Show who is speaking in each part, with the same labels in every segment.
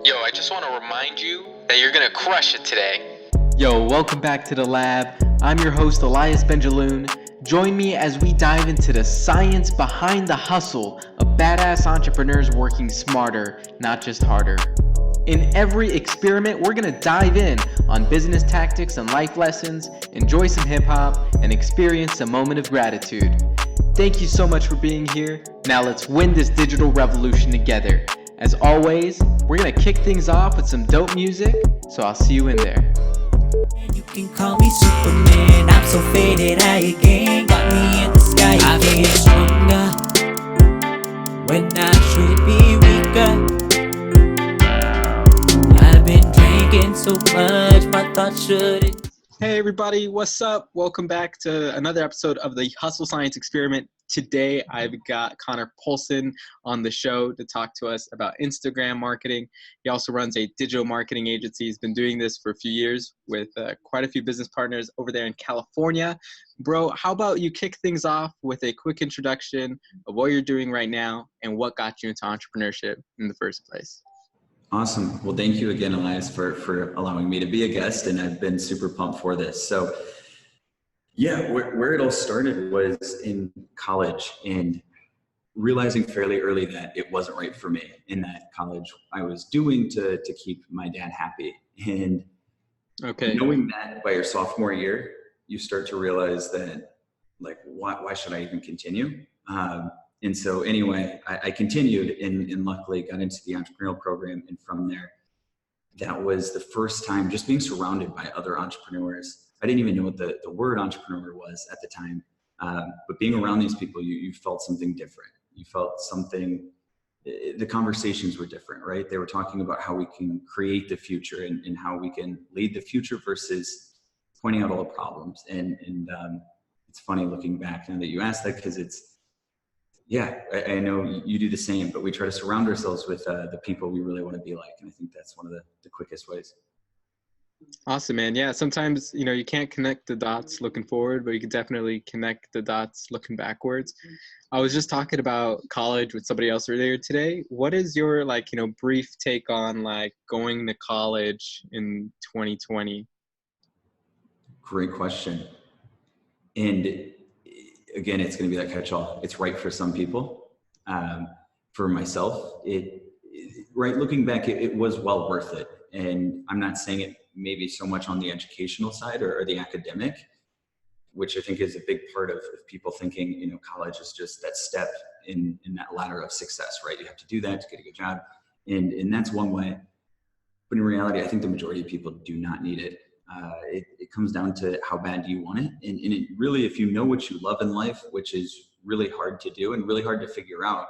Speaker 1: Yo, I just want to remind you that you're gonna crush it today.
Speaker 2: Yo, welcome back to the lab. I'm your host, Elias Benjaloon. Join me as we dive into the science behind the hustle of badass entrepreneurs working smarter, not just harder. In every experiment, we're gonna dive in on business tactics and life lessons, enjoy some hip hop, and experience a moment of gratitude. Thank you so much for being here. Now let's win this digital revolution together. As always, we're gonna kick things off with some dope music, so I'll see you in there.
Speaker 3: You can call me Superman, I'm so faded, I again got me in the sky. I feel stronger when I should be weaker. I've been drinking so much, my thoughts shouldn't.
Speaker 2: Hey everybody, what's up? Welcome back to another episode of the Hustle Science Experiment. Today I've got Connor Paulsen on the show to talk to us about Instagram marketing. He also runs a digital marketing agency. He's been doing this for a few years with quite a few business partners over there in California. Bro, how about you kick things off with a quick introduction of what you're doing right now and what got you into entrepreneurship in the first place?
Speaker 4: Awesome. Well, thank you again, Elias, for allowing me to be a guest, and I've been super pumped for this. So yeah, where it all started was in college and realizing fairly early that it wasn't right for me in that college I was doing to keep my dad happy. And knowing that by your sophomore year, you start to realize that, like, why should I even continue? And so anyway, I continued and luckily got into the entrepreneurial program. And from there, that was the first time just being surrounded by other entrepreneurs. I didn't even know what the word entrepreneur was at the time. But being around these people, you felt something different. You felt something, the conversations were different, right? They were talking about how we can create the future and how we can lead the future versus pointing out all the problems. And it's funny looking back now that you asked that, because yeah, I know you do the same, but we try to surround ourselves with the people we really want to be like. And I think that's one of the quickest ways.
Speaker 2: Awesome, man. Yeah, sometimes, you can't connect the dots looking forward, but you can definitely connect the dots looking backwards. I was just talking about college with somebody else earlier today. What is your, brief take on, going to college in 2020?
Speaker 4: Great question. And again, it's going to be that catch-all. It's right for some people. For myself, right, looking back, it was well worth it. And I'm not saying it maybe so much on the educational side or the academic, which I think is a big part of people thinking, college is just that step in that ladder of success, right? You have to do that to get a good job. And that's one way. But in reality, I think the majority of people do not need it. It comes down to how bad do you want it. And it really, if you know what you love in life, which is really hard to do and really hard to figure out,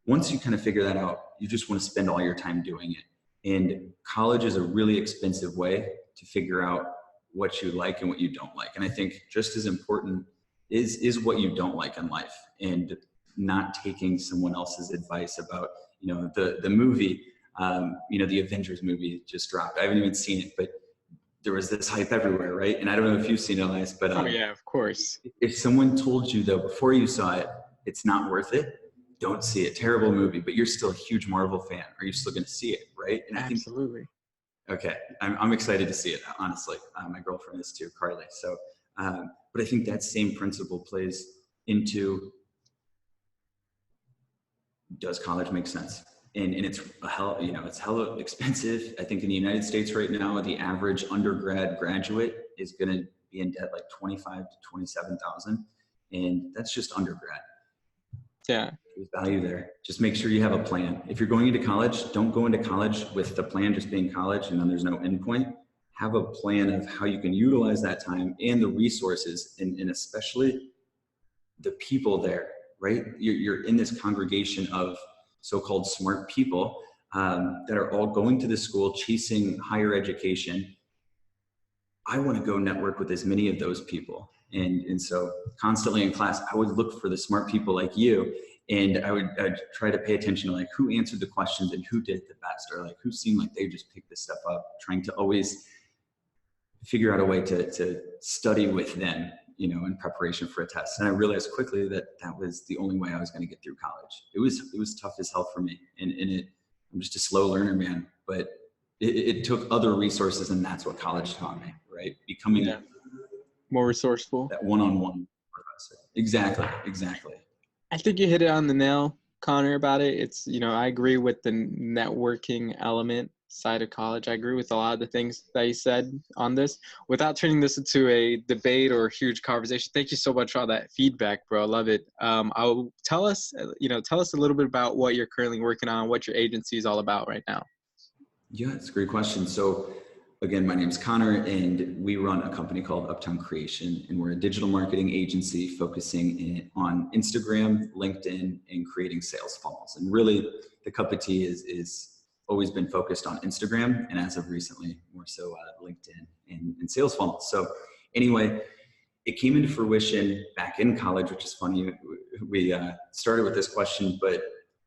Speaker 4: once you kind of figure that out, you just want to spend all your time doing it. And college is a really expensive way to figure out what you like and what you don't like. And I think just as important is what you don't like in life, and not taking someone else's advice about, the movie, the Avengers movie just dropped. I haven't even seen it, but there was this hype everywhere, right? And I don't know if you've seen it, Elias, but
Speaker 2: Oh yeah, of course.
Speaker 4: If someone told you though, before you saw it, it's not worth it, don't see it. Terrible movie, but you're still a huge Marvel fan. Are you still going to see it, right? And
Speaker 2: Absolutely.
Speaker 4: Okay, I'm excited to see it, honestly. My girlfriend is too, Carly. So, but I think that same principle plays into, does college make sense? And it's it's hella expensive. I think in the United States right now, the average undergrad graduate is going to be in debt like 25 to 27,000, and that's just undergrad.
Speaker 2: Yeah.
Speaker 4: There's value there. Just make sure you have a plan. If you're going into college, don't go into college with the plan just being college and then there's no end point. Have a plan of how you can utilize that time and the resources, and especially the people there, right? You're in this congregation of so-called smart people that are all going to the school, chasing higher education. I want to go network with as many of those people. And so constantly in class, I would look for the smart people like you. And I'd try to pay attention to, like, who answered the questions and who did it the best, or like who seemed like they just picked this stuff up, trying to always figure out a way to study with them, in preparation for a test. And I realized quickly that was the only way I was going to get through college. It was tough as hell for me. And I'm just a slow learner, man. but it took other resources, and that's what college taught me, right? Becoming
Speaker 2: more resourceful.
Speaker 4: That one-on-one professor. Exactly.
Speaker 2: I think you hit it on the nail, Connor, about it. It's, I agree with the networking element side of college. I agree with a lot of the things that you said on this. Without turning this into a debate or a huge conversation, thank you so much for all that feedback, bro. I love it. Tell us a little bit about what you're currently working on, what your agency is all about right now.
Speaker 4: Yeah, it's a great question. So again, my name is Connor, and we run a company called Uptown Creation, and we're a digital marketing agency focusing on Instagram, LinkedIn, and creating sales funnels. And really, the cup of tea is always been focused on Instagram, and as of recently, more so LinkedIn and sales funnels. So anyway, it came into fruition back in college, which is funny. We started with this question, but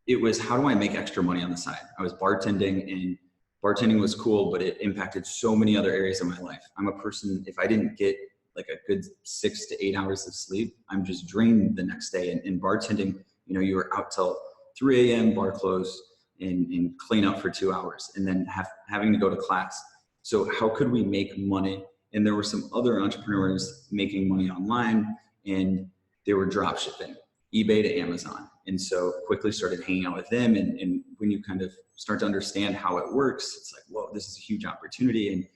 Speaker 4: it was, how do I make extra money on the side? I was bartending, and bartending was cool, but it impacted so many other areas of my life. I'm a person, if I didn't get like a good 6 to 8 hours of sleep, I'm just drained the next day. And in bartending, you were out till 3 a.m., bar close, and clean up for 2 hours, and then having to go to class. So how could we make money? And there were some other entrepreneurs making money online, and they were drop shipping, eBay to Amazon. And so quickly started hanging out with them. And when you kind of start to understand how it works, it's like, whoa, this is a huge opportunity. And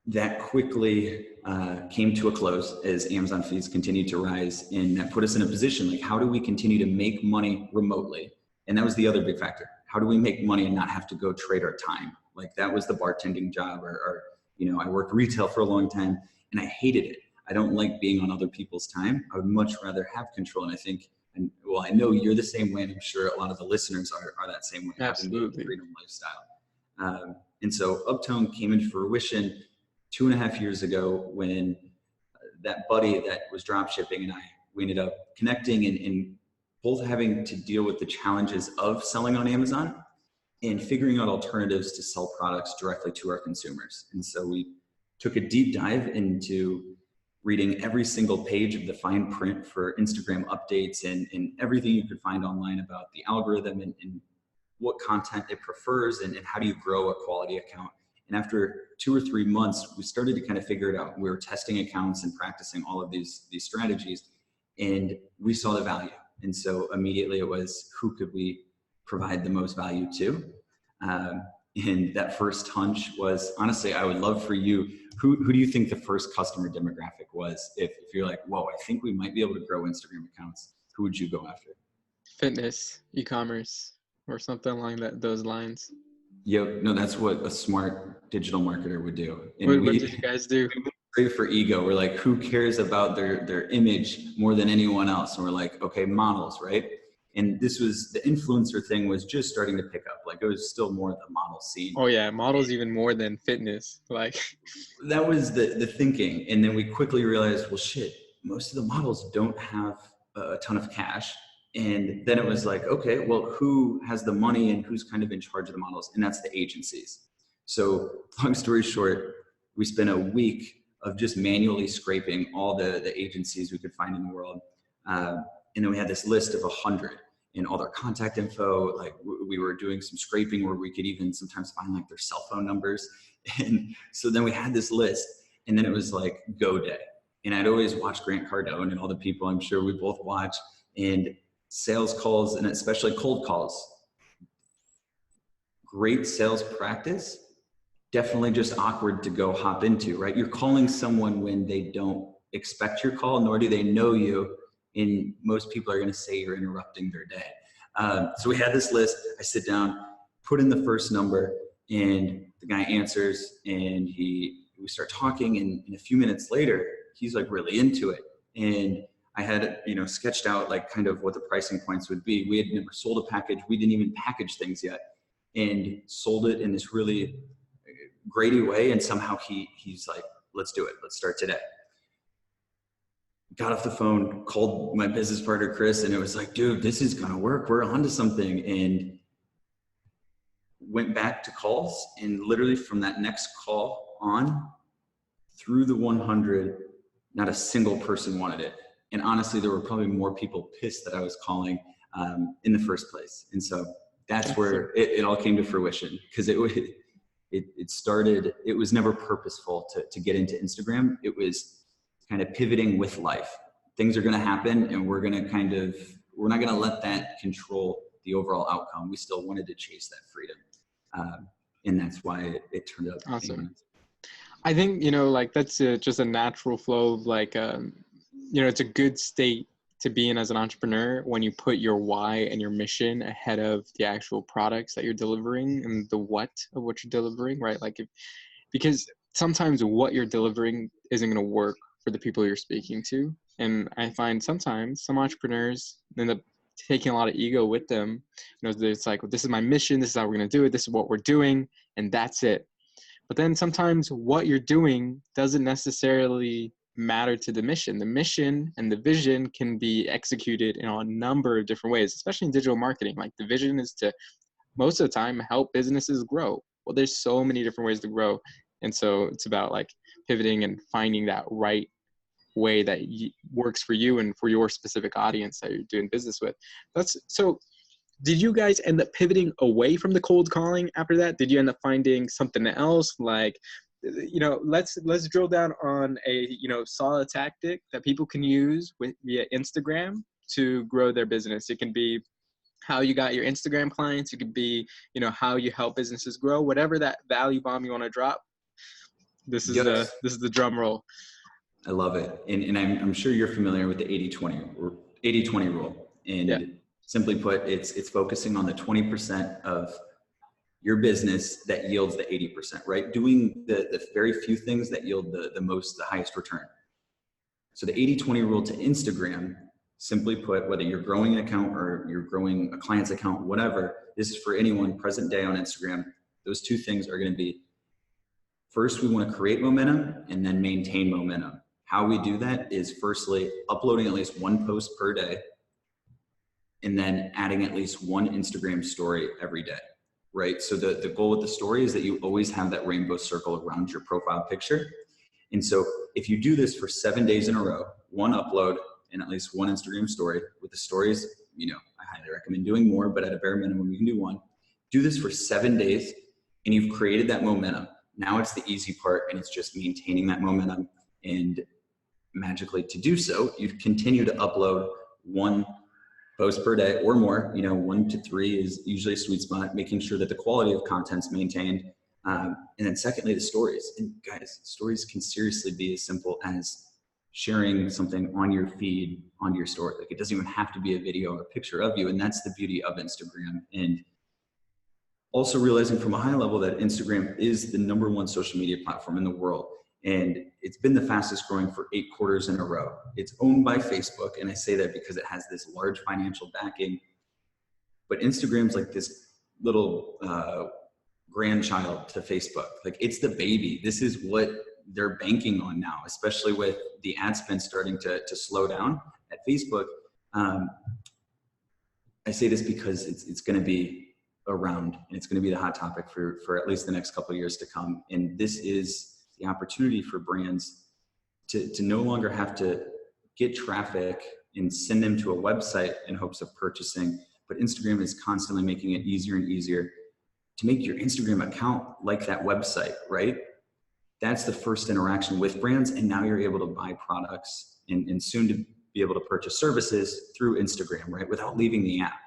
Speaker 4: that quickly came to a close as Amazon fees continued to rise. And that put us in a position, like, how do we continue to make money remotely? And that was the other big factor. How do we make money and not have to go trade our time? Like, that was the bartending job, or I worked retail for a long time, and I hated it. I don't like being on other people's time. I would much rather have control. And I think, I know you're the same way, and I'm sure a lot of the listeners are that same way.
Speaker 2: Absolutely.
Speaker 4: Freedom lifestyle. And so Uptown came into fruition 2.5 years ago, when that buddy that was drop shipping and we ended up connecting and both having to deal with the challenges of selling on Amazon and figuring out alternatives to sell products directly to our consumers. And so we took a deep dive into reading every single page of the fine print for Instagram updates and everything you could find online about the algorithm and what content it prefers and how do you grow a quality account. And after 2 or 3 months, we started to kind of figure it out. We were testing accounts and practicing all of these strategies, and we saw the value. And so immediately it was, who could we provide the most value to? And that first hunch was, honestly, I would love for you, who do you think the first customer demographic was? If you're like, whoa, I think we might be able to grow Instagram accounts, who would you go after? Fitness,
Speaker 2: e-commerce, or something along those lines.
Speaker 4: Yeah, no, that's what a smart digital marketer would do. And
Speaker 2: what did you guys do?
Speaker 4: Great for ego. We're like, who cares about their image more than anyone else? And we're like, okay, models, right? And this was, the influencer thing was just starting to pick up. Like, it was still more the model scene.
Speaker 2: Oh yeah, models even more than fitness. Like,
Speaker 4: that was the thinking. And then we quickly realized, well, shit, most of the models don't have a ton of cash. And then it was like, okay, well, who has the money and who's kind of in charge of the models? And that's the agencies. So long story short, we spent a week of just manually scraping all the agencies we could find in the world. And then we had this list of 100 and all their contact info. Like, we were doing some scraping where we could even sometimes find like their cell phone numbers. And so then we had this list, and then it was like go day. And I'd always watch Grant Cardone and all the people I'm sure we both watch, and sales calls, and especially cold calls. Great sales practice, definitely just awkward to go hop into, right? You're calling someone when they don't expect your call, nor do they know you. And most people are going to say you're interrupting their day. So we had this list. I sit down, put in the first number, and the guy answers, and we start talking. And a few minutes later, he's like really into it. And I had, sketched out like kind of what the pricing points would be. We had never sold a package. We didn't even package things yet, and sold it in this really Grady way. And somehow he's like, let's do it. Let's start today. Got off the phone, called my business partner, Chris, and it was like, dude, this is going to work. We're onto something. And went back to calls, and literally from that next call on through the 100, not a single person wanted it. And honestly, there were probably more people pissed that I was calling in the first place. And so that's where it all came to fruition, because it started, it was never purposeful to get into Instagram. It was kind of pivoting with life. Things are going to happen, and we're not going to let that control the overall outcome. We still wanted to chase that freedom. And that's why it turned out.
Speaker 2: Awesome. I think, like that's just a natural flow. Like, it's a good state to be in as an entrepreneur when you put your why and your mission ahead of the actual products that you're delivering and the what of what you're delivering, right? Like, because sometimes what you're delivering isn't going to work for the people you're speaking to. And I find sometimes some entrepreneurs end up taking a lot of ego with them. It's like, well, this is my mission. This is how we're going to do it. This is what we're doing. And that's it. But then sometimes what you're doing doesn't necessarily matter to the mission. The mission and the vision can be executed in a number of different ways, especially in digital marketing. Like, the vision is to, most of the time, help businesses grow. Well, there's so many different ways to grow. And so it's about like pivoting and finding that right way that works for you and for your specific audience that you're doing business with. So did you guys end up pivoting away from the cold calling after that? Did you end up finding something else? Like, let's drill down on a, solid tactic that people can use via Instagram to grow their business. It can be how you got your Instagram clients. It could be, how you help businesses grow, whatever that value bomb you want to drop. This is the drum roll.
Speaker 4: I love it. And I'm sure you're familiar with the 80-20 rule. And simply put, it's focusing on the 20% of your business that yields the 80%, right? Doing the very few things that yield the highest return. So the 80-20 rule to Instagram, simply put, whether you're growing an account or you're growing a client's account, whatever, this is for anyone present day on Instagram. Those two things are going to be, first, we want to create momentum and then maintain momentum. How we do that is firstly uploading at least one post per day, and then adding at least one Instagram story every day, right? So the goal with the story is that you always have that rainbow circle around your profile picture. And so if you do this for 7 days in a row, one upload and at least one Instagram story. With the stories, I highly recommend doing more, but at a bare minimum, you can do one. Do this for 7 days, and you've created that momentum. Now it's the easy part, and it's just maintaining that momentum. And magically, to do so, you continue to upload one post per day or more. 1 to 3 is usually a sweet spot, making sure that the quality of content's maintained. And then secondly, the stories. And guys, stories can seriously be as simple as sharing something on your feed, on your story. Like, it doesn't even have to be a video or a picture of you. And that's the beauty of Instagram. And also realizing from a high level that Instagram is the #1 social media platform in the world. And it's been the fastest growing for 8 quarters in a row. It's owned by Facebook. And I say that because it has this large financial backing. But Instagram's like this little grandchild to Facebook. Like, it's the baby. This is what they're banking on now, especially with the ad spend starting to slow down at Facebook. I say this because it's going to be around, and it's going to be the hot topic for at least the next couple of years to come. And this is the opportunity for brands to no longer have to get traffic and send them to a website in hopes of purchasing. But Instagram is constantly making it easier and easier to make your Instagram account like that website, right? That's the first interaction with brands. And now you're able to buy products and soon to be able to purchase services through Instagram, right? Without leaving the app.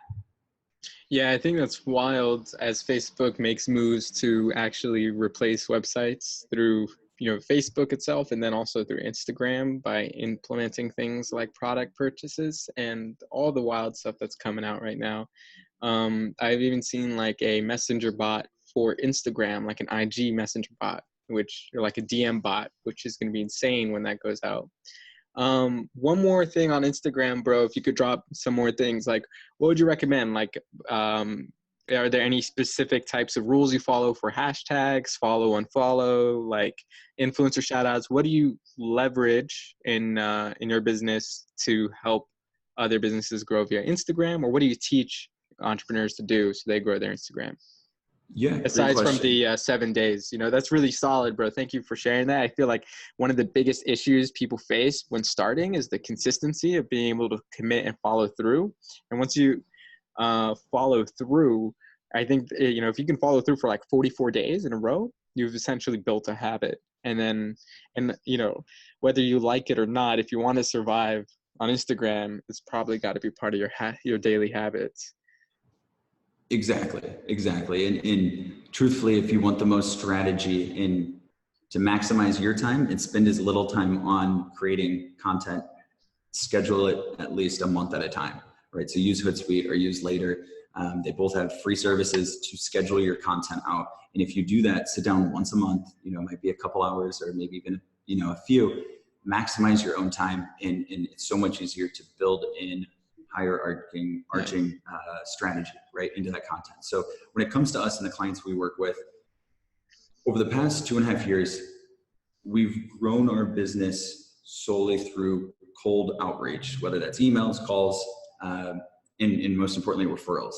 Speaker 2: Yeah, I think that's wild as Facebook makes moves to actually replace websites through, Facebook itself, and then also through Instagram by implementing things like product purchases and all the wild stuff that's coming out right now. I've even seen like a messenger bot for Instagram, like an IG messenger bot, or like a DM bot, which is going to be insane when that goes out. One more thing on Instagram, bro, if you could drop some more things, like what would you recommend? Like, are there any specific types of rules you follow for hashtags, follow, unfollow, like influencer shout outs? What do you leverage in your business to help other businesses grow via Instagram? Or what do you teach entrepreneurs to do so they grow their Instagram?
Speaker 4: Yeah.
Speaker 2: Aside from the 7 days, that's really solid, bro. Thank you for sharing that. I feel like one of the biggest issues people face when starting is the consistency of being able to commit and follow through. And once you follow through, I think, if you can follow through for like 44 days in a row, you've essentially built a habit. And then, whether you like it or not, if you want to survive on Instagram, it's probably got to be part of your daily habits.
Speaker 4: Exactly. And truthfully, if you want the most strategy and to maximize your time and spend as little time on creating content, schedule it at least a month at a time, right? So use Hootsuite or use Later. They both have free services to schedule your content out. And if you do that, sit down once a month, it might be a couple hours or maybe even, a few, maximize your own time. And it's so much easier to build in hierarching strategy right into that content. So when it comes to us and the clients we work with, over the past 2.5 years, we've grown our business solely through cold outreach, whether that's emails, calls, and most importantly, referrals.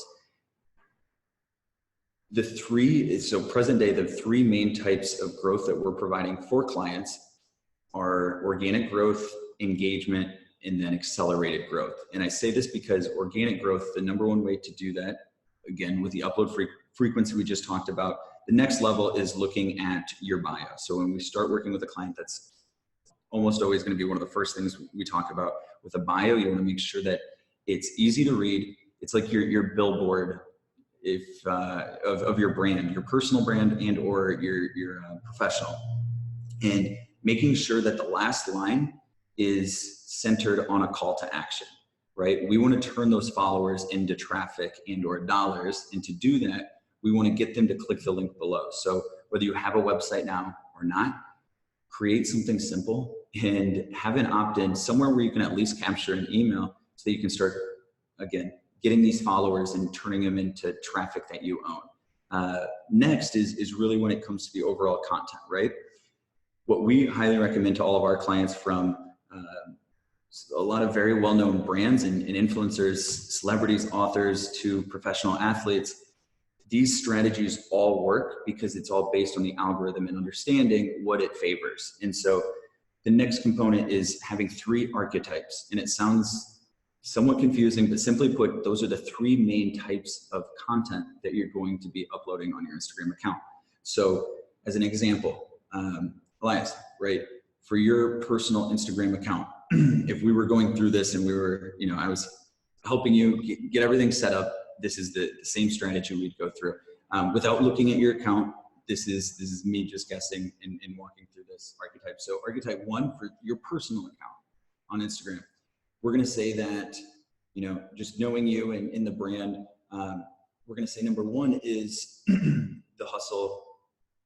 Speaker 4: Present day, the three main types of growth that we're providing for clients are organic growth, engagement, and then accelerated growth. And I say this because organic growth, the number one way to do that, again, with the upload frequency we just talked about, the next level is looking at your bio. So when we start working with a client, that's almost always going to be one of the first things we talk about. With a bio, you want to make sure that it's easy to read. It's like your billboard of your brand, your personal brand and or your professional. And making sure that the last line is centered on a call to action, right? We want to turn those followers into traffic and or dollars. And to do that, we want to get them to click the link below. So whether you have a website now or not, create something simple and have an opt-in somewhere where you can at least capture an email so that you can start, again, getting these followers and turning them into traffic that you own. Next is really when it comes to the overall content, right? What we highly recommend to all of our clients, from a lot of very well-known brands and influencers, celebrities, authors, to professional athletes, these strategies all work because it's all based on the algorithm and understanding what it favors. And so the next component is having 3 archetypes. And it sounds somewhat confusing, but simply put, those are the 3 main types of content that you're going to be uploading on your Instagram account. So as an example, Elias, right, for your personal Instagram account, if we were going through this and we were, I was helping you get everything set up, this is the same strategy we'd go through. Without looking at your account, this is me just guessing and walking through this archetype. So archetype 1 for your personal account on Instagram, we're going to say that, just knowing you and in the brand, we're going to say number 1 is the hustle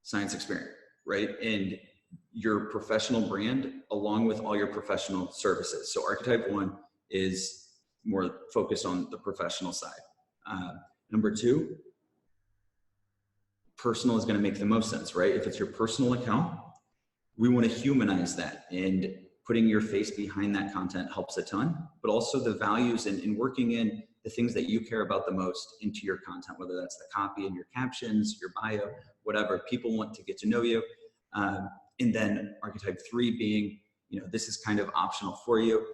Speaker 4: science experiment, right? And your professional brand along with all your professional services. So archetype 1 is more focused on the professional side. Number 2, personal is going to make the most sense, right? If it's your personal account, we want to humanize that, and putting your face behind that content helps a ton, but also the values and working in the things that you care about the most into your content, whether that's the copy and your captions, your bio, whatever. People want to get to know you. And then archetype 3 being, this is kind of optional for you.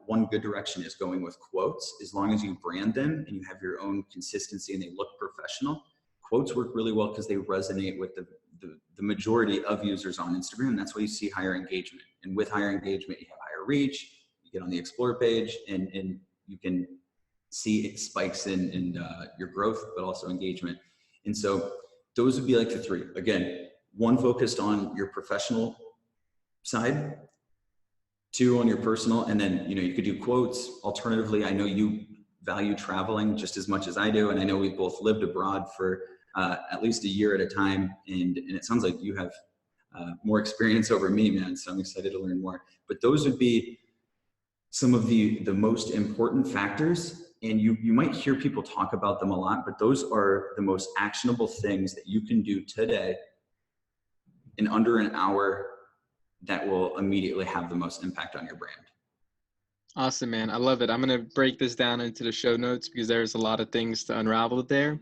Speaker 4: One good direction is going with quotes. As long as you brand them and you have your own consistency and they look professional, quotes work really well because they resonate with the majority of users on Instagram. That's why you see higher engagement. And with higher engagement, you have higher reach, you get on the explore page, and you can see it spikes in your growth, but also engagement. And so those would be like the 3. Again, 1 focused on your professional side, 2 on your personal, and then, you could do quotes. Alternatively, I know you value traveling just as much as I do, and I know we've both lived abroad for at least a year at a time, and it sounds like you have more experience over me, man, so I'm excited to learn more. But those would be some of the most important factors, and you might hear people talk about them a lot, but those are the most actionable things that you can do today in under an hour that will immediately have the most impact on your brand. Awesome, man. I love it. I'm going to break this down into the show notes because there's a lot of things to unravel there.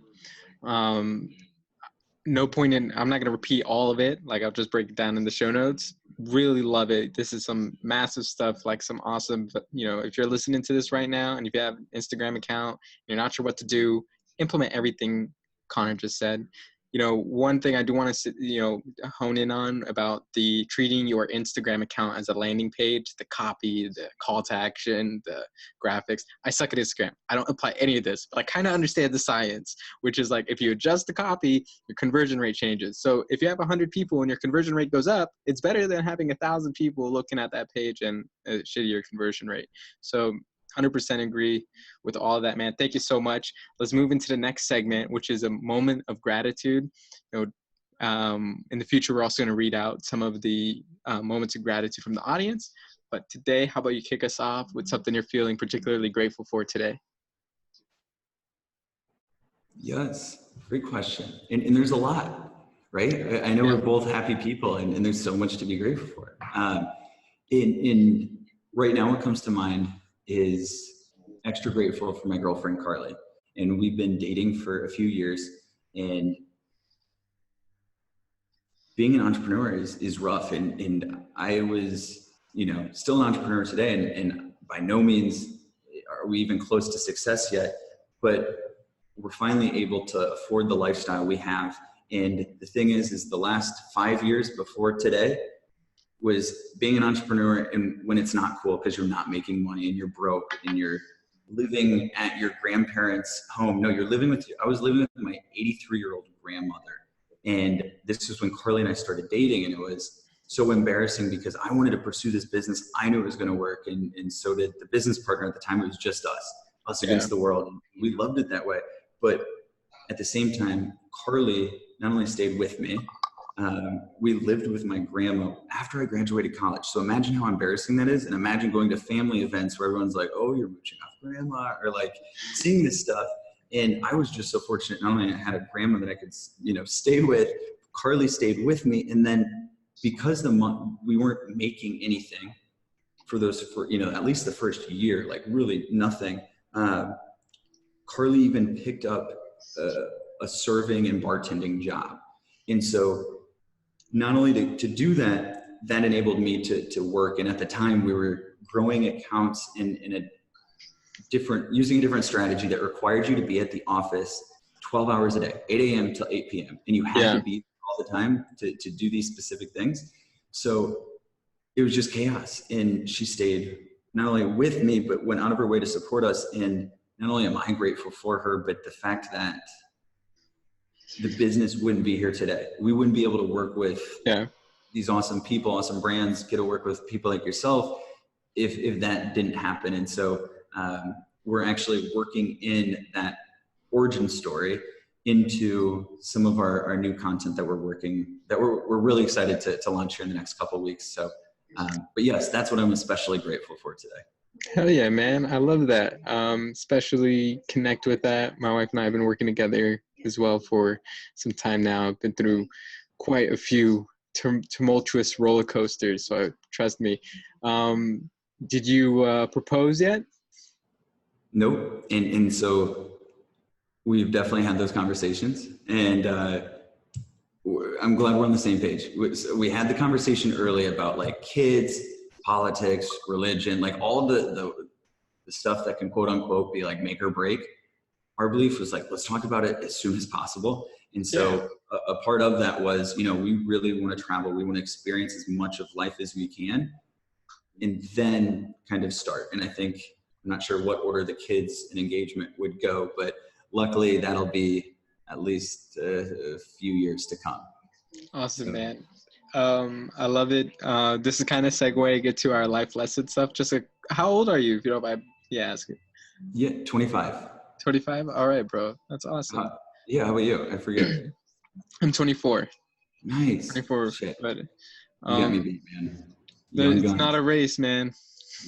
Speaker 4: No point in, I'm not going to repeat all of it. Like, I'll just break it down in the show notes. Really love it. This is some massive stuff, like some awesome, if you're listening to this right now and if you have an Instagram account, you're not sure what to do, implement everything
Speaker 2: Connor just said. One thing I do want to, hone in on about the treating your Instagram account as a landing page, the copy, the call to action, the graphics. I suck at Instagram. I don't apply any of this, but I kind of understand the science, which is like if you adjust the copy, your conversion rate changes. So if you have 100 people and your conversion rate goes up, it's better than having 1,000 people looking at that page and a shittier conversion rate. So 100% agree with all of that, man. Thank you so much. Let's move into the next segment, which is a moment of gratitude. In the future, we're also going to read out some of the moments of gratitude from the audience. But today, how about you kick us off with something you're feeling particularly grateful for today?
Speaker 4: Yes, great question. And there's a lot, right? I know we're both happy people, and there's so much to be grateful for. In right now, what comes to mind is extra grateful for my girlfriend, Carly. And we've been dating for a few years, and being an entrepreneur is rough. And I was, still an entrepreneur today, and by no means are we even close to success yet, but we're finally able to afford the lifestyle we have. And the thing is the last 5 years before today was being an entrepreneur, and when it's not cool because you're not making money and you're broke and you're living at your grandparents' home. No, I was living with my 83-year-old grandmother. And this was when Carly and I started dating, and it was so embarrassing because I wanted to pursue this business. I knew it was going to work. And so did the business partner at the time. It was just us against the world. And we loved it that way. But at the same time, Carly not only stayed with me, we lived with my grandma after I graduated college. So imagine how embarrassing that is. And imagine going to family events where everyone's like, oh, you're mooching off grandma, or like seeing this stuff. And I was just so fortunate. Not only I had a grandma that I could, stay with, Carly stayed with me. And then because we weren't making anything for at least the first year, like really nothing. Carly even picked up a serving and bartending job. And so not only to do that enabled me to work. And at the time we were growing accounts using a different strategy that required you to be at the office 12 hours a day, 8 a.m. till 8 p.m. And you had to be all the time to do these specific things. So it was just chaos. And she stayed not only with me, but went out of her way to support us. And not only am I grateful for her, but the fact that the business wouldn't be here today. We wouldn't be able to work with these awesome people, awesome brands, get to work with people like yourself if that didn't happen. And so we're actually working in that origin story into some of our new content that we're really excited to launch here in the next couple of weeks. So, but yes, that's what I'm especially grateful for today.
Speaker 2: Hell yeah, man. I love that. Especially connect with that. My wife and I have been working together as well for some time now. I've been through quite a few tumultuous roller coasters, so trust me. Did you propose yet?
Speaker 4: Nope. And so we've definitely had those conversations, and I'm glad we're on the same page. We had the conversation early about like kids, politics, religion, like all the stuff that can quote unquote be like make or break. Our belief was like, let's talk about it as soon as possible. And so a part of that was, we really want to travel. We want to experience as much of life as we can, and then kind of start. And I think, I'm not sure what order the kids and engagement would go, but luckily that'll be at least a few years to come.
Speaker 2: Awesome, man. I love it. This is kind of segue, get to our life lesson stuff. Just like, how old are you, if you don't mind ask it?
Speaker 4: Yeah, 25.
Speaker 2: 25? All right, bro. That's awesome.
Speaker 4: How about you? I forget.
Speaker 2: I'm 24.
Speaker 4: Nice.
Speaker 2: 24.
Speaker 4: Shit.
Speaker 2: But,
Speaker 4: you got me beat, man.
Speaker 2: It's not a race, man.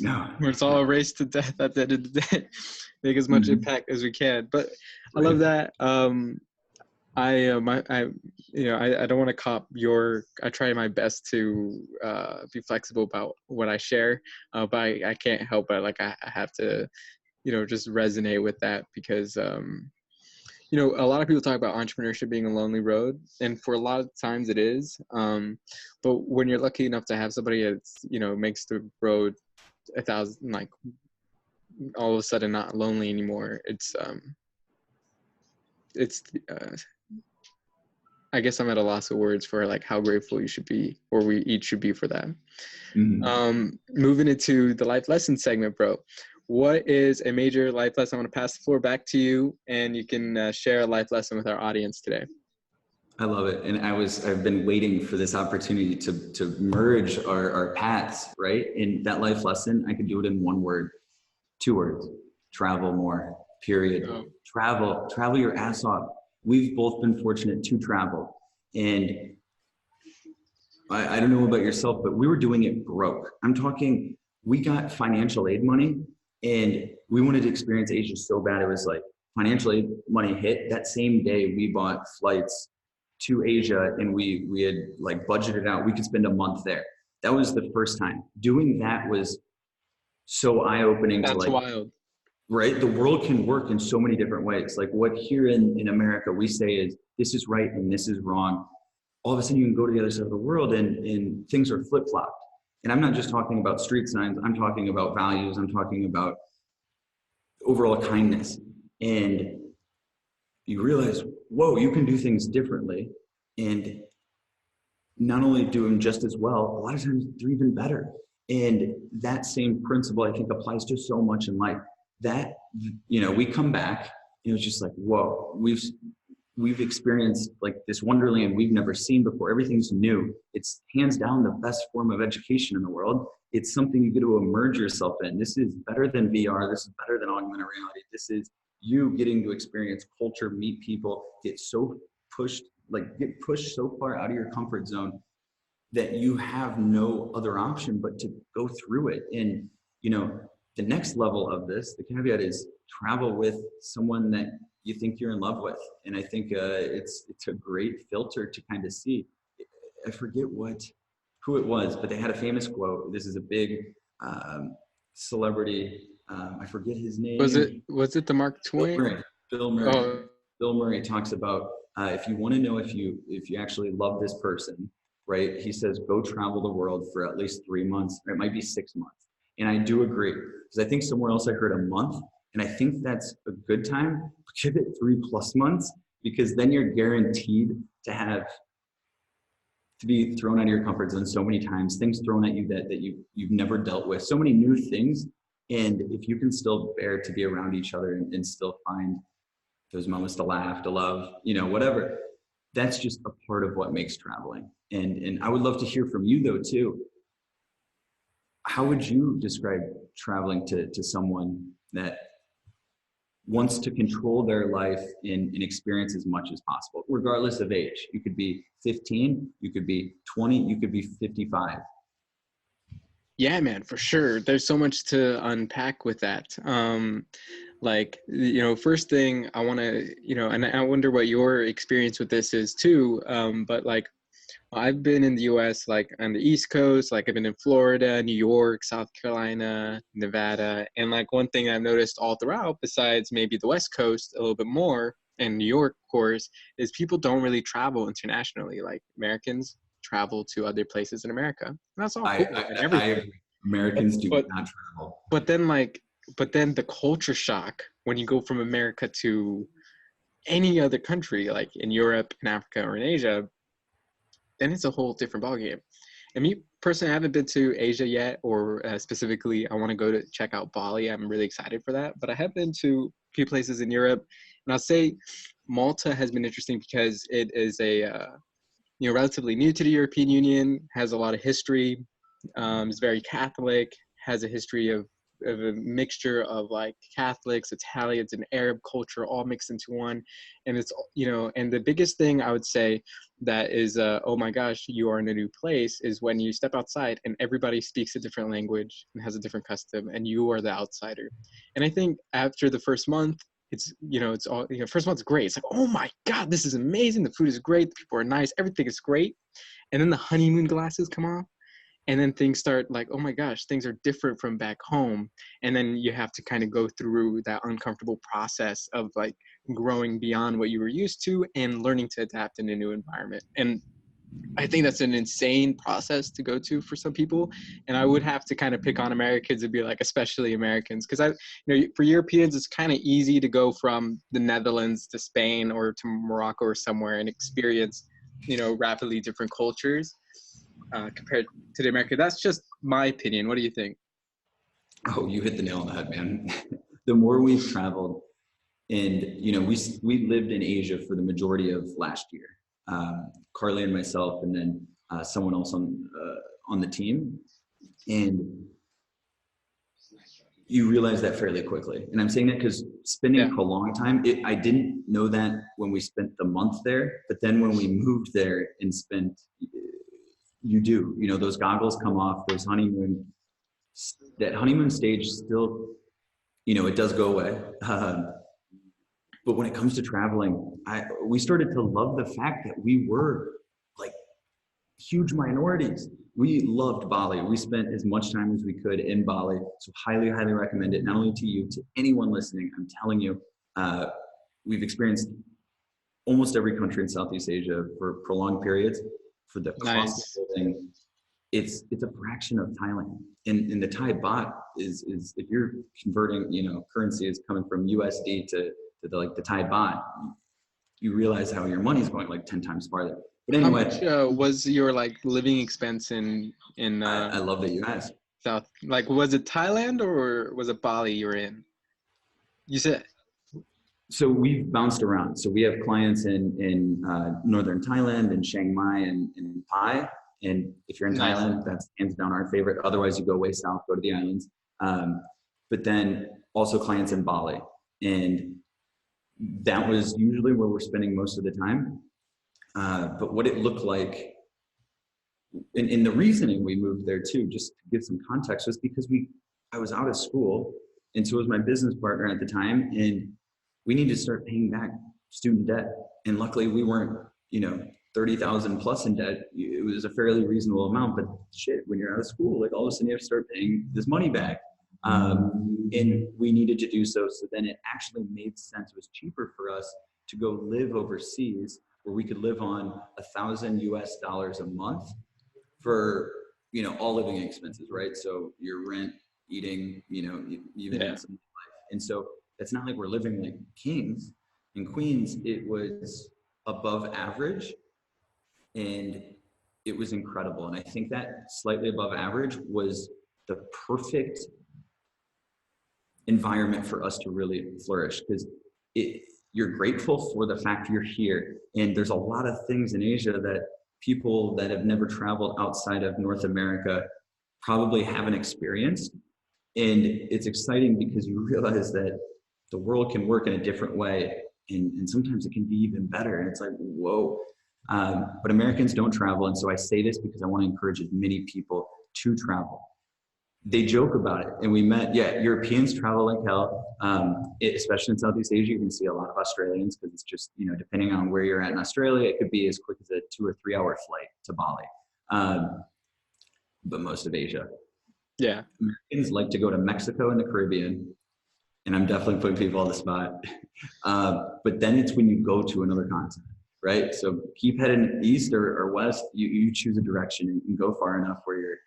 Speaker 4: No.
Speaker 2: It's all a race to death at the end of the day. Make as much impact as we can. But I love that. I don't want to cop I try my best to be flexible about what I share, but I can't help it. Like I have to, just resonate with that because, a lot of people talk about entrepreneurship being a lonely road, and for a lot of times it is. But when you're lucky enough to have somebody that's, makes the road 1,000, like all of a sudden not lonely anymore, it's it's I guess I'm at a loss of words for like how grateful you should be, or we each should be for that. Moving into the life lesson segment, bro. What is a major life lesson? I want to pass the floor back to you, and you can share a life lesson with our audience today.
Speaker 4: I love it. And I've been waiting for this opportunity to merge our paths, right? And that life lesson, I could do it in one word, 2 words: travel more, period.
Speaker 2: Oh.
Speaker 4: Travel your ass off. We've both been fortunate to travel. And I don't know about yourself, but we were doing it broke. I'm talking, we got financial aid money and we wanted to experience Asia so bad. It was like financial aid money hit. That same day we bought flights to Asia, and we had like budgeted out. We could spend a month there. That was the first time. Doing that was so eye-opening.
Speaker 2: That's
Speaker 4: to like,
Speaker 2: wild.
Speaker 4: Right? The world can work in so many different ways. Like what here in America we say is this is right and this is wrong. All of a sudden you can go to the other side of the world and things are flip-flopped. And I'm not just talking about street signs. I'm talking about values. I'm talking about overall kindness. And you realize, whoa, you can do things differently. And not only do them just as well, a lot of times they're even better. And that same principle, I think, applies to so much in life. That, we come back, and it was just like, whoa, we've experienced like this wonderland we've never seen before. Everything's new. It's hands down the best form of education in the world. It's something you get to immerse yourself in. This is better than VR. This is better than augmented reality. This is you getting to experience culture, meet people, get pushed so far out of your comfort zone that you have no other option but to go through it. And, the next level of this, the caveat is travel with someone that you think you're in love with. And I think it's a great filter to kind of see. I forget who it was, but they had a famous quote. This is a big celebrity. I forget his name.
Speaker 2: Was it the Mark Twain?
Speaker 4: Bill Murray.
Speaker 2: Oh.
Speaker 4: Bill Murray talks about if you want to know if you actually love this person, right? He says, go travel the world for at least 3 months, or it might be 6 months. And I do agree, because I think somewhere else I heard a month, and I think that's a good time. Give it 3+ months, because then you're guaranteed to be thrown out of your comfort zone so many times, things thrown at you that you've never dealt with, so many new things. And if you can still bear to be around each other and still find those moments to laugh, to love, whatever, that's just a part of what makes traveling. And I would love to hear from you though too. How would you describe traveling to someone that wants to control their life and experience as much as possible, regardless of age? You could be 15, you could be 20, you could be 55.
Speaker 2: Yeah, man, for sure. There's so much to unpack with that. First thing I want to, and I wonder what your experience with this is too. But like, I've been in the US, like on the East Coast, like I've been in Florida, New York, South Carolina, Nevada. And like one thing I've noticed all throughout, besides maybe the West Coast a little bit more, and New York, of course, is people don't really travel internationally. Like Americans travel to other places in America. And that's all cool and everything.
Speaker 4: Americans do not travel.
Speaker 2: But then the culture shock when you go from America to any other country, like in Europe, in Africa, or in Asia, then it's a whole different ballgame. And me personally, I haven't been to Asia yet, or specifically, I want to go to check out Bali. I'm really excited for that. But I have been to a few places in Europe, and I'll say Malta has been interesting because it is relatively new to the European Union, has a lot of history, is very Catholic, has a history of a mixture of like Catholics, Italians, and Arab culture all mixed into one. And it's, and the biggest thing I would say that is, oh my gosh, you are in a new place, is when you step outside and everybody speaks a different language and has a different custom, and you are the outsider. And I think after the first month, first month's great. It's like, oh my God, this is amazing. The food is great. The people are nice. Everything is great. And then the honeymoon glasses come off. And then things start like, oh my gosh, things are different from back home. And then you have to kind of go through that uncomfortable process of like growing beyond what you were used to and learning to adapt in a new environment. And I think that's an insane process to go to for some people. And I would have to kind of pick on Americans and be like, especially Americans, because for Europeans, it's kind of easy to go from the Netherlands to Spain or to Morocco or somewhere and experience, rapidly different cultures compared to the American. That's just my opinion. What do you think?
Speaker 4: Oh, you hit the nail on the head, man. The more we've traveled, and we lived in Asia for the majority of last year. Carly and myself, and then someone else on the team, and you realize that fairly quickly. And I'm saying that because spending prolonged time, I didn't know that when we spent the month there, but then when we moved there and spent, those goggles come off, that honeymoon stage still, it does go away. But when it comes to traveling, we started to love the fact that we were like huge minorities. We loved Bali. We spent as much time as we could in Bali. So highly, highly recommend it, not only to you, to anyone listening. I'm telling you, we've experienced almost every country in Southeast Asia for prolonged periods. For the cost of living, it's a fraction of Thailand. And the Thai baht is if you're converting, currency is coming from USD to the Thai baht, you realize how your money's going like 10 times farther. But anyway,
Speaker 2: how much was your living expense in
Speaker 4: I love that you asked.
Speaker 2: South? Was it Thailand or was it Bali you were in? You said.
Speaker 4: So we've bounced around. So we have clients in northern Thailand and Chiang Mai and Pai. And if you're in Thailand, that's hands down our favorite. Otherwise, you go way south, go to the islands. But then also clients in Bali. And that was usually where we're spending most of the time. But what it looked like, and the reasoning we moved there too, just to give some context, was because I was out of school, and so was my business partner at the time, and we needed to start paying back student debt. And luckily we weren't, 30,000 plus in debt. It was a fairly reasonable amount, but shit, when you're out of school, all of a sudden you have to start paying this money back. And we needed to do so. So then it actually made sense. It was cheaper for us to go live overseas, where we could live on $1,000 a month for, all living expenses, right? So your rent, eating, even some life. And so it's not like we're living like kings and queens. It was above average, and it was incredible. And I think that slightly above average was the perfect environment for us to really flourish, because you're grateful for the fact you're here. And there's a lot of things in Asia that people that have never traveled outside of North America probably haven't experienced. And it's exciting because you realize that the world can work in a different way. And sometimes it can be even better. And it's like, whoa. But Americans don't travel. And so I say this because I want to encourage as many people to travel. They joke about it. And we met, Europeans travel like hell. Especially in Southeast Asia, you can see a lot of Australians, because it's just, depending on where you're at in Australia, it could be as quick as a 2 or 3 hour flight to Bali. But most of Asia. Yeah. Americans like to go to Mexico and the Caribbean. And I'm definitely putting people on the spot. But then it's when you go to another continent, right? So keep heading east or west. You choose a direction and go far enough where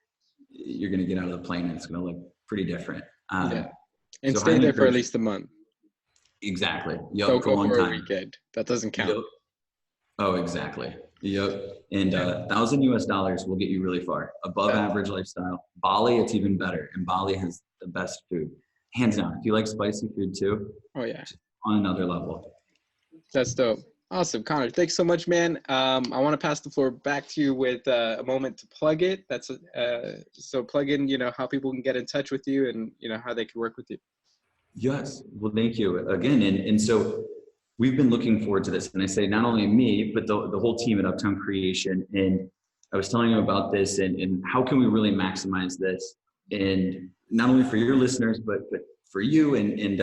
Speaker 4: you're going to get out of the plane and it's going to look pretty different.
Speaker 2: And so stay there for at least a month.
Speaker 4: Exactly.
Speaker 2: Don't go for a weekend. That doesn't count.
Speaker 4: Yep. Oh, exactly. Yep. And $1,000 will get you really far. Above average lifestyle. Bali, it's even better. And Bali has the best food. Hands down. If you like spicy food too. Oh yeah. On another level.
Speaker 2: That's dope. Awesome. Connor, thanks so much, man. I want to pass the floor back to you with a moment to plug it. So plug in, how people can get in touch with you and, how they can work with you.
Speaker 4: Yes. Well, thank you again. And so we've been looking forward to this. And I say not only me, but the whole team at Uptown Creation. And I was telling you about this and how can we really maximize this? And not only for your listeners, but for you. And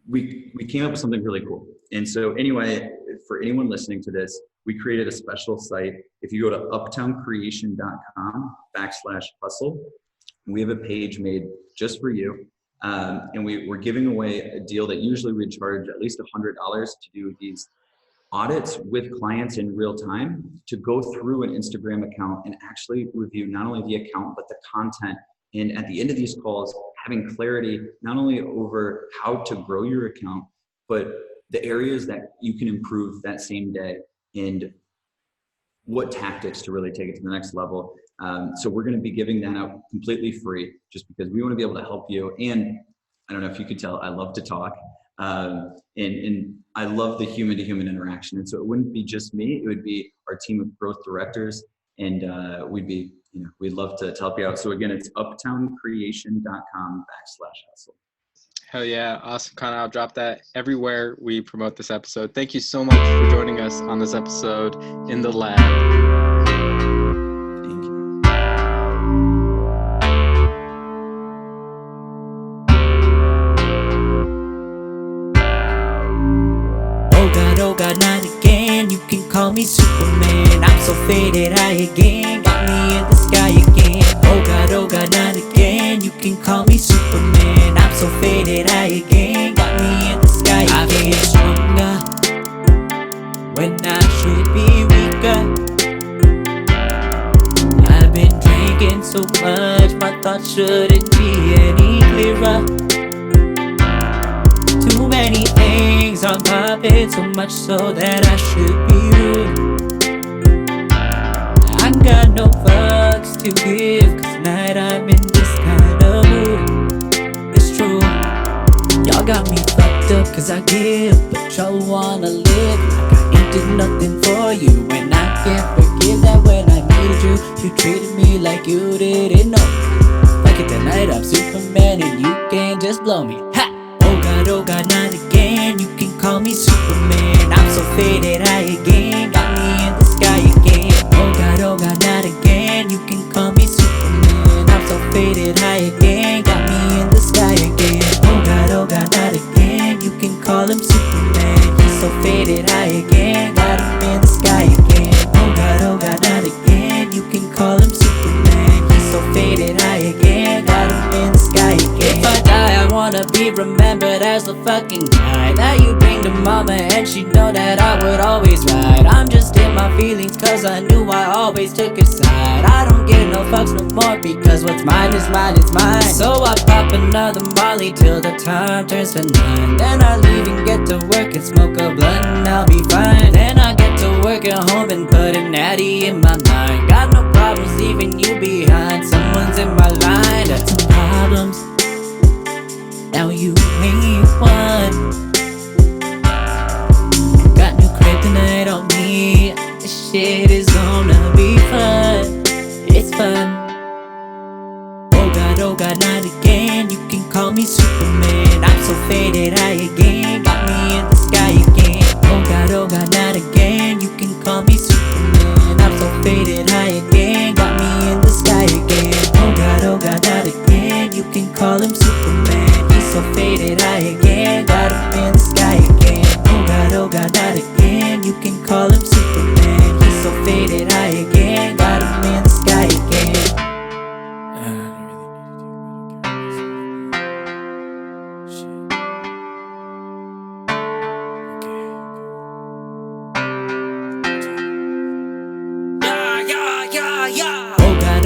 Speaker 4: we came up with something really cool. And so anyway, for anyone listening to this, we created a special site. If you go to uptowncreation.com/hustle, we have a page made just for you. And we're giving away a deal that usually we charge at least $100 to do these audits with clients in real time to go through an Instagram account and actually review not only the account, but the content. And at the end of these calls, having clarity not only over how to grow your account, but the areas that you can improve that same day and what tactics to really take it to the next level. So we're going to be giving that out completely free just because we want to be able to help you. And I don't know if you could tell, I love to talk. And I love the human to human interaction. And so it wouldn't be just me, it would be our team of growth directors. And we'd love to help you out. So again, it's uptowncreation.com/hustle.
Speaker 2: Hell yeah. Awesome, Connor. I'll drop that everywhere we promote this episode. Thank you so much for joining us on this episode in the lab.
Speaker 4: Thank you.
Speaker 3: Oh God, not again. You can call me Superman. I'm so faded, I again got me in the sky again. Oh God, not again. You can call me Superman. I'm so faded, I again got me in the sky again. I feel stronger when I should be weaker. I've been drinking so much, my thoughts shouldn't be any clearer. Too many things on popping, so much so that I should be rude. I got no fucks to give, cause tonight I'm in this kind of mood. It's true, y'all got me fucked up cause I give, but y'all wanna live like I ain't did nothing for you. And I can't forgive that when I needed you, you treated me like you didn't know. Fuck it, tonight I'm Superman and you can't just blow me. Ha! Oh God, not again. You can call me Superman. I'm so faded, I again got me in the sky again. Oh God, not again. You can call me Superman. I'm so faded, I again got me in the sky again. Oh God, not again. You can call him Superman. He's so faded, I again got him in the sky again. Oh God, not again. You can call him Superman. He's so faded, I again got him in the sky again. If I die, I wanna be remembered as the fucking guy that you bring to mama and she know that I would always ride. I'm just in my feelings cause I knew I always took his side. I don't get no fucks no more because what's mine is mine, it's mine. So I pop another Molly till the time turns to 9. Then I leave and get to work and smoke a blunt and I'll be fine. Then I get to work at home and put a natty in my mind. Got no problems leaving you behind, someone's in my line. Got some problems, now you ain't one. Got new kryptonite on me. This shit is gonna be fun. It's fun. Oh God, not again. You can call me Superman. I'm so faded, I again got me in the sky again. Oh God, not again. You can call me Superman. I'm so faded, I again got me in the sky again. Oh God, not again. You can call him Superman. He's so faded, I again got him in the sky again. Oh God, not again. You can call him Superman. He's so faded, I again got him in the sky again.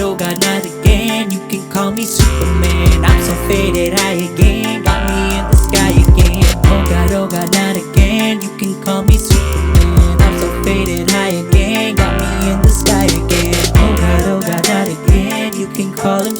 Speaker 3: Oh God, not again. You can call me Superman. I'm so faded, I again got me in the sky again. Oh God, not again. You can call me Superman. I'm so faded, I again got me in the sky again. Oh God, not again. You can call him